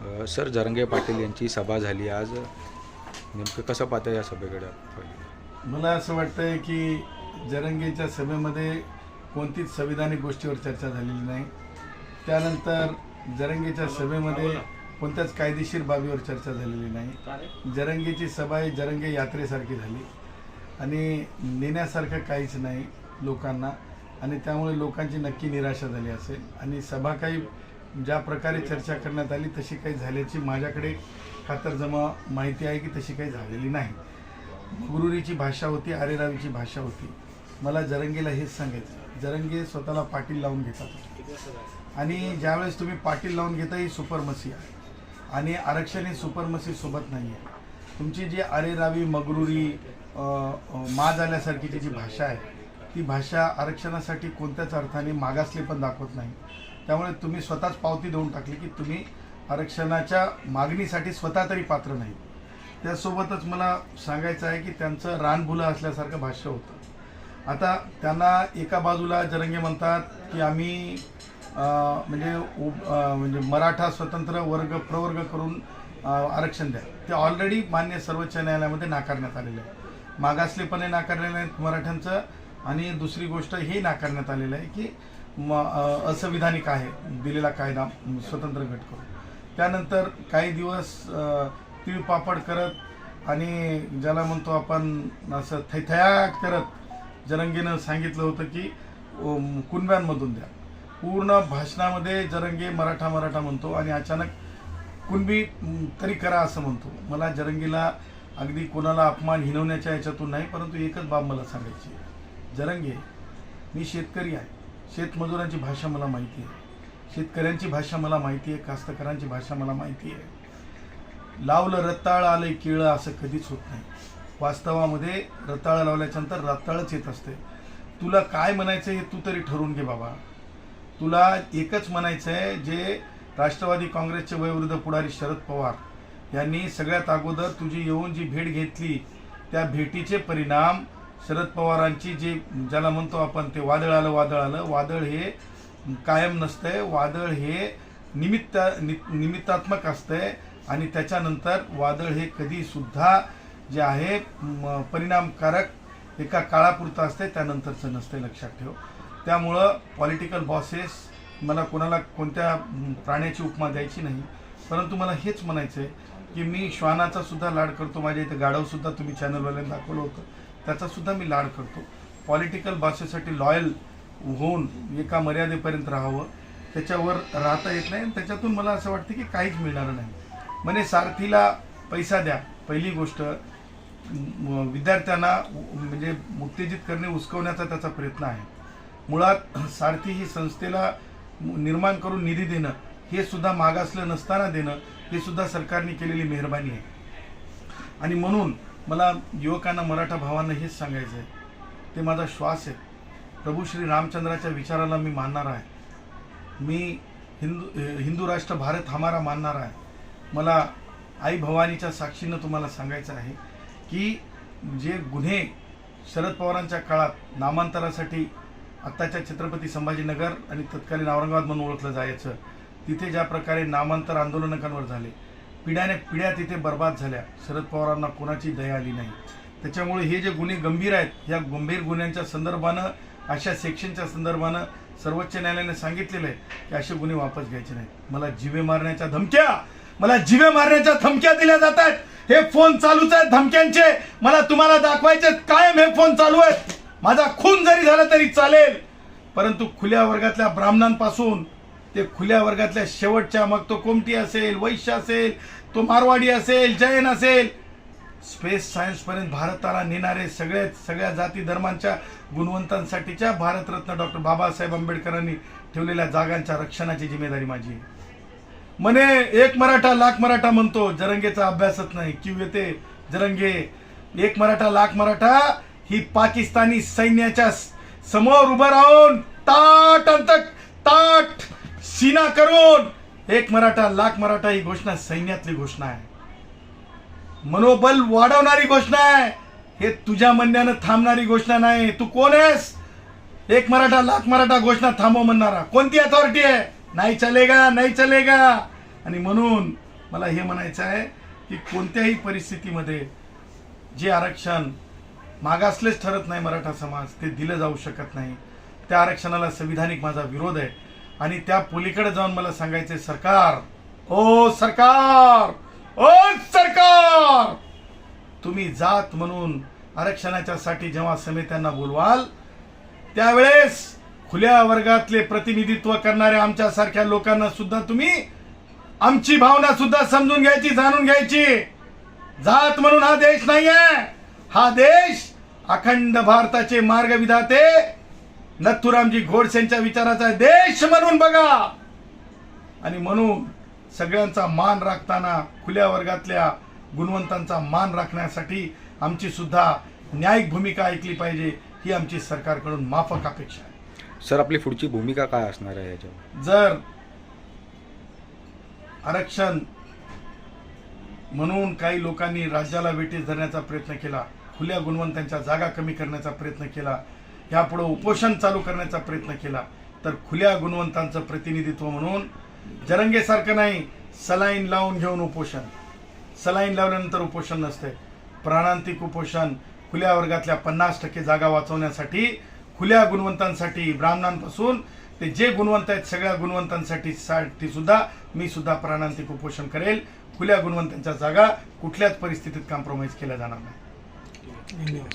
Sir, Jarange Patil यांची सभा झाली आज, नेमकं कसं पाहता या सभेकडे? मला असं वाटतंय की जरांगेच्या सभेमध्ये कोणतीच संविधानिक गोष्टीवर चर्चा झालेली नाही. त्यानंतर जरांगेच्या सभेमध्ये कोणत्याच कायदेशीर बाबीवर चर्चा झालेली नाही. जरांगेची सभा ही जरांगे यात्रेसारखी झाली आणि नेण्यासारखं काहीच नाही लोकांना, आणि त्यामुळे लोकांची नक्की निराशा झाली असेल. आणि सभा काही ज्या प्रकारे चर्चा करण्यात आली तशी काही झाल्याची माझ्याकडे खातरजमा माहिती आहे की तशी काही झालेली नाही. गुरुरीची भाषा होती, अरेरावीची भाषा होती. मला जरांगेला हेच सांगायचं, जरांगे स्वतःला पाटील लावून घेतात आणि ज्यावेळेस तुम्ही पाटील लावून घेता ही सुपरमसी आहे आणि आरक्षण ही सुपरमसी सोबत नाही आहे. तुमची जी अरेरावी मगरुरी माज आल्यासारखीची जी भाषा आहे ती भाषा आरक्षणासाठी कोणत्याच अर्थाने मागासले पण दाखवत नाही. त्यामुळे तुम्ही स्वतःच पावती देऊन टाकली की तुम्ही आरक्षणाच्या मागणीसाठी स्वतः तरी पात्र नाही. त्यासोबतच मला सांगायचं आहे की त्यांचं रानभुलं असल्यासारखं भाष्य होतं. आता त्यांना एका बाजूला जरांगे म्हणतात की आम्ही म्हणजे मराठा स्वतंत्र वर्ग प्रवर्ग करून आरक्षण द्या. ते ऑलरेडी मान्य सर्वोच्च न्यायालयामध्ये नाकारण्यात आलेलं आहे. मागासलेपणे नाकारलेलं आहे मराठ्यांचं, आणि दुसरी गोष्ट हे नाकारण्यात आलेलं आहे की असंविधानिक आहे दिलेला कायदा स्वतंत्र गट करून. त्यानंतर काही दिवस तिळपापड करत आणि ज्याला म्हणतो आपण असं थैथयाट करत जरांगेनं सांगितलं होतं की कुणब्यांमधून द्या. पूर्ण भाषणामध्ये जरांगे मराठा मराठा म्हणतो आणि अचानक कुणबी तरी करा असं म्हणतो. मला जरांगेला अगदी कोणाला अपमान हिनवण्याच्या याच्यातून नाही, परंतु एकच बाब मला सांगायची आहे. जरांगे, मी शेतकरी आहे, शेतमजुरांची भाषा मला माहिती आहे, शेतकऱ्यांची भाषा मला माहिती आहे, कास्तकारांची भाषा मला माहिती आहे. लावलं रताळ आलंय केळं असं कधीच होत नाही. वास्तवामध्ये रताळ लावल्याच्यानंतर रताळच येत असते. तुला काय म्हणायचं हे तू तरी ठरवून घे बाबा. तुला एकच म्हणायचं आहे, जे राष्ट्रवादी काँग्रेसचे वयोवृद्ध पुढारी शरद पवार यांनी सगळ्यात अगोदर तुझी येऊन जी भेट घेतली त्या भेटीचे परिणाम शरद पवारांची जी ज्याला म्हणतो आपण ते वादळ आलं, वादळ हे कायम नसतंय. वादळ हे निमित्तात्मक असतंय आणि त्याच्यानंतर वादळ हे कधी सुद्धा जे आहे परिणामकारक एका काळापुरतं असते, त्यानंतरचं नसते, लक्षात ठेव. त्यामुळं पॉलिटिकल बॉसेस, मला कोणाला कोणत्या प्राण्याची उपमा द्यायची नाही, परंतु मला हेच म्हणायचं आहे की मी श्वानाचा सुद्धा लाड करतो. माझ्या इथे गाढवसुद्धा तुम्ही चॅनलवाल्यांनी दाखवलं होतं, त्याचासुद्धा मी लाड करतो. पॉलिटिकल बॉसेससाठी लॉयल होऊन एका मर्यादेपर्यंत राहावं, त्याच्यावर राहता येत नाही. त्याच्यातून मला असं वाटतं की काहीच मिळणार नाही. म्हणे सारथीला पैसा द्या. पहिली गोष्ट, विद्यार्थ्यांना म्हणजे उत्तेजित करणे, उस्कवण्याचा त्याचा प्रयत्न आहे. मुळात सारथी ही संस्थेला निर्माण करून निधी देणं हे सुद्धा मागासलं नसताना देणं हे सुद्धा सरकारने केलेली मेहरबानी आहे. आणि म्हणून मला युवकांना, मराठा भावांना हेच सांगायचं आहे, ते माझा श्वास आहे. प्रभू श्री रामचंद्राच्या विचाराला मी मानणार आहे. मी हिंदू राष्ट्र भारत हमारा मानणार आहे. मला आई भवानीच्या साक्षीनं तुम्हाला सांगायचं आहे की जे गुन्हे शरद पवारांच्या काळात नामांतरासाठी आत्ताच्या छत्रपती संभाजीनगर आणि तत्कालीन औरंगाबाद म्हणून ओळखलं जायचं, तिथे ज्या प्रकारे नामांतर आंदोलनकांवर झाले, पिढ्याने पिढ्या तिथे बर्बाद झाल्या, शरद पवारांना कोणाची दया आली नाही. त्याच्यामुळे हे जे गुन्हे गंभीर आहेत, या गंभीर गुन्ह्यांच्या संदर्भानं, अशा सेक्शनच्या संदर्भानं सर्वोच्च न्यायालयाने सांगितलेलं आहे की असे गुन्हे वापस घ्यायचे नाहीत. मला जिवे मारण्याच्या धमक्या दिल्या जात आहेत. हे फोन चालूच आहेत धमक्यांचे. मला तुम्हाला दाखवायचे कायम हे फोन चालू आहेत. माझा खून जरी झाला तरी चालेल, परंतु खुल्या वर्गातल्या ब्राह्मणांपासून ते खुल्या वर्गातल्या शेवटच्या, मग तो कोमटी असेल, वैश्य असेल, तो मारवाडी असेल, जैन असेल, स्पेस सायन्सपर्यंत भारताला नेणारे सगळ्या जाती धर्मांच्या गुणवंतांसाठीच्या भारतरत्न डॉक्टर बाबासाहेब आंबेडकरांनी ठेवलेल्या जागांच्या रक्षणाची जिम्मेदारी माझी आहे. म्हणे एक मराठा लाख मराठा म्हणतो, जरंगेचा अभ्यासच नाही. क्यू येते जरंगे, एक मराठा लाख मराठा ही पाकिस्तानी सैन्याच्या समोर उभं राहून ताट सीना करून एक मराठा लाख मराठा ही घोषणा सैन्यातली घोषणा आहे, मनोबल वाढवणारी घोषणा आहे. हे तुझ्या म्हणण्यानं थांबणारी घोषणा नाही. तू कोण आहेस? एक मराठा लाख मराठा घोषणा थांबव म्हणणारा कोणती अथॉरिटी आहे? नाही चलेगा. आणि म्हणून मला हे म्हणायचं आहे की कोणत्याही परिस्थितीमध्ये जे आरक्षण मागासलेच ठरत नाही मराठा समाज, ते दिलं जाऊ शकत नाही. त्या आरक्षणाला संविधानिक माझा विरोध आहे. आणि त्या पलीकडे जाऊन मला सांगायचंय, सरकार, ओ सरकार, ओ सरकार, तुम्ही जात म्हणून आरक्षणाच्या साठी जेव्हा समित्यांना बोलवाल त्यावेळेस खुल्या वर्गातले प्रतिनिधित्व करणाऱ्या आमच्यासारख्या लोकांना सुद्धा तुम्ही आमची भावना सुद्धा समजून घ्यायची, जाणून घ्यायची. जात म्हणून हा देश नाहीये. हा देश अखंड भारताचे मार्गविधाते नथुरामजी गोडसेंच्या विचाराचा देश म्हणून बघा. आणि म्हणून सगळ्यांचा मान राखताना खुल्या वर्गातल्या गुणवंतांचा मान राखण्यासाठी आमची सुद्धा न्यायिक भूमिका ऐकली पाहिजे, ही आमची सरकारकडून माफक अपेक्षा आहे. सर, आपली पुढची भूमिका काय असणार आहे याच्यावर? जर आरक्षण म्हणून काही लोकांनी राज्याला वेठीस धरण्याचा प्रयत्न केला, खुल्या गुणवंतांच्या जागा कमी करण्याचा प्रयत्न केला, यापुढे उपोषण चालू करण्याचा प्रयत्न केला, तर खुल्या गुणवंतांचं प्रतिनिधित्व म्हणून जरंगेसारखं नाही, सलाईन लावून घेऊन उपोषण. सलाईन लावल्यानंतर उपोषण नसते. प्राणांतिक उपोषण खुल्या वर्गातल्या 50% जागा वाचवण्यासाठी, खुल्या गुणवंतांसाठी, ब्राह्मणांपासून ते जे गुणवंत आहेत सगळ्या गुणवंतांसाठी सुद्धा मी सुद्धा प्राणांतिक उपोषण करेल. खुल्या गुणवंतांच्या जागा कुठल्याच परिस्थितीत कॉम्प्रोमाइज केल्या जाणार नाही. धन्यवाद.